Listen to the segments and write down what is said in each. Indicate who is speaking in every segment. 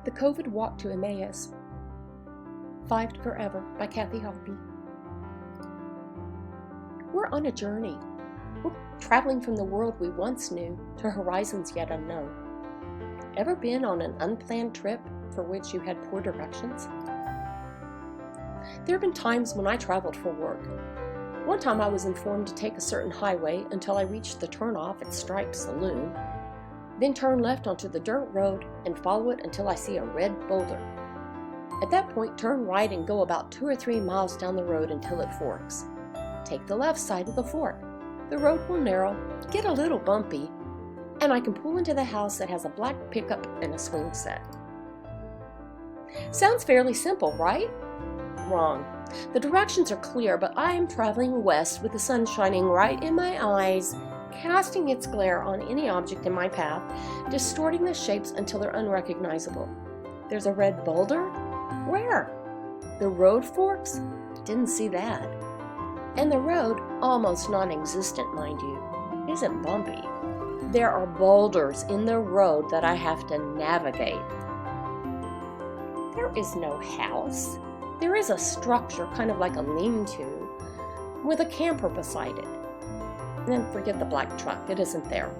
Speaker 1: The COVID Walk to Emmaus, 5 to Forever by Kathy Hoppy. We're on a journey. We're traveling from the world we once knew to horizons yet unknown. Ever been on an unplanned trip for which you had poor directions? There have been times when I traveled for work. One time I was informed to take a certain highway until I reached the turnoff at Stripe Saloon, then turn left onto the dirt road and follow it until I see a red boulder. At that point, turn right and go about 2 or 3 miles down the road until it forks. Take the left side of the fork. The road will narrow, get a little bumpy, and I can pull into the house that has a black pickup and a swing set. Sounds fairly simple, right? Wrong. The directions are clear, but I am traveling west with the sun shining right in my eyes, casting its glare on any object in my path, distorting the shapes until they're unrecognizable. There's a red boulder? Where? The road forks? Didn't see that. And the road, almost non-existent, mind you, isn't bumpy. There are boulders in the road that I have to navigate. There is no house. There is a structure, kind of like a lean-to, with a camper beside it. And then forget the black truck, it isn't there.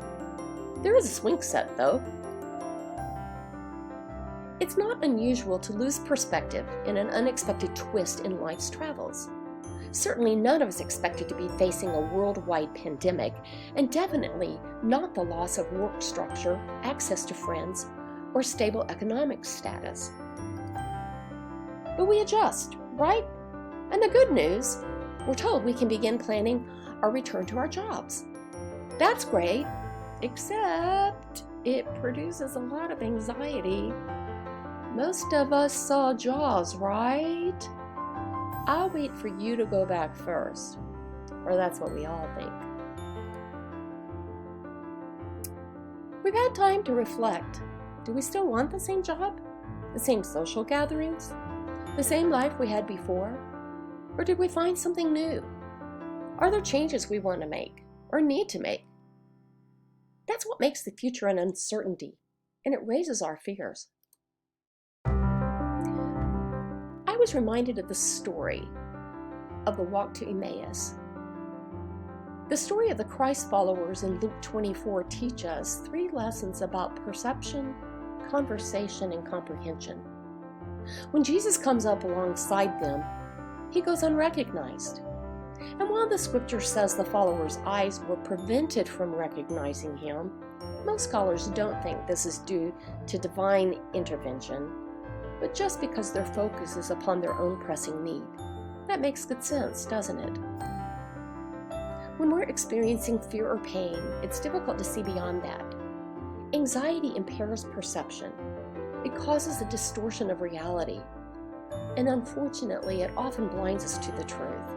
Speaker 1: There is a swing set, though. It's not unusual to lose perspective in an unexpected twist in life's travels. Certainly none of us expected to be facing a worldwide pandemic, and definitely not the loss of work structure, access to friends, or stable economic status. But we adjust, right? And the good news, we're told we can begin planning our return to our jobs. That's great, except it produces a lot of anxiety. Most of us saw Jaws, right? I'll wait for you to go back first, or that's what we all think. We've had time to reflect. Do we still want the same job? The same social gatherings? The same life we had before? Or did we find something new? Are there changes we want to make or need to make? That's what makes the future an uncertainty, and it raises our fears. I was reminded of the story of the walk to Emmaus. The story of the Christ followers in Luke 24 teach us 3 lessons about perception, conversation, and comprehension. When Jesus comes up alongside them, he goes unrecognized. And while the scripture says the followers' eyes were prevented from recognizing him, most scholars don't think this is due to divine intervention, but just because their focus is upon their own pressing need. That makes good sense, doesn't it? When we're experiencing fear or pain, it's difficult to see beyond that. Anxiety impairs perception. It causes a distortion of reality, and unfortunately, it often blinds us to the truth.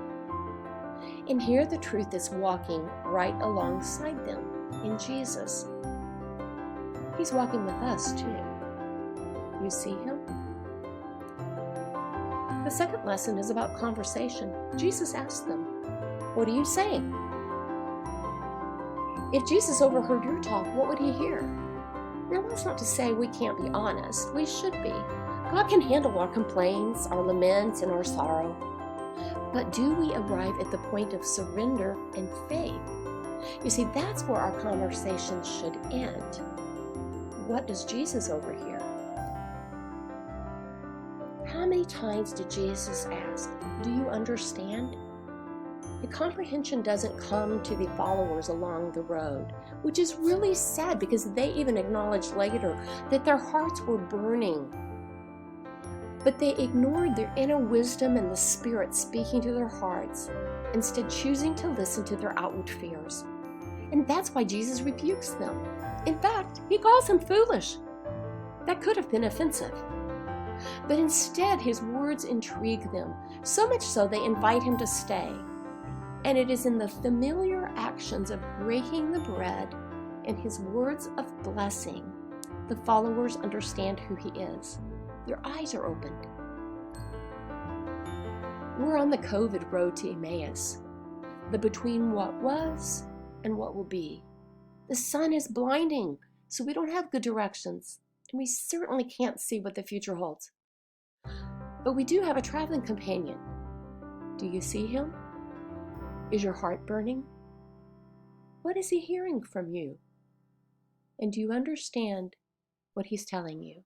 Speaker 1: And here the truth is walking right alongside them in Jesus. He's walking with us too. You see him? The second lesson is about conversation. Jesus asked them, "What are you saying?" If Jesus overheard your talk, what would he hear? Now, that's not to say we can't be honest. We should be. God can handle our complaints, our laments, and our sorrow. But do we arrive at the point of surrender and faith? You see, that's where our conversation should end. What does Jesus overhear? How many times did Jesus ask, "Do you understand?" The comprehension doesn't come to the followers along the road, which is really sad because they even acknowledged later that their hearts were burning. But they ignored their inner wisdom and the Spirit speaking to their hearts, instead choosing to listen to their outward fears. And that's why Jesus rebukes them. In fact, he calls them foolish. That could have been offensive. But instead, his words intrigue them, so much so they invite him to stay. And it is in the familiar actions of breaking the bread and his words of blessing the followers understand who he is. Their eyes are opened. We're on the COVID road to Emmaus, the between what was and what will be. The sun is blinding, so we don't have good directions, and we certainly can't see what the future holds. But we do have a traveling companion. Do you see him? Is your heart burning? What is he hearing from you? And do you understand what he's telling you?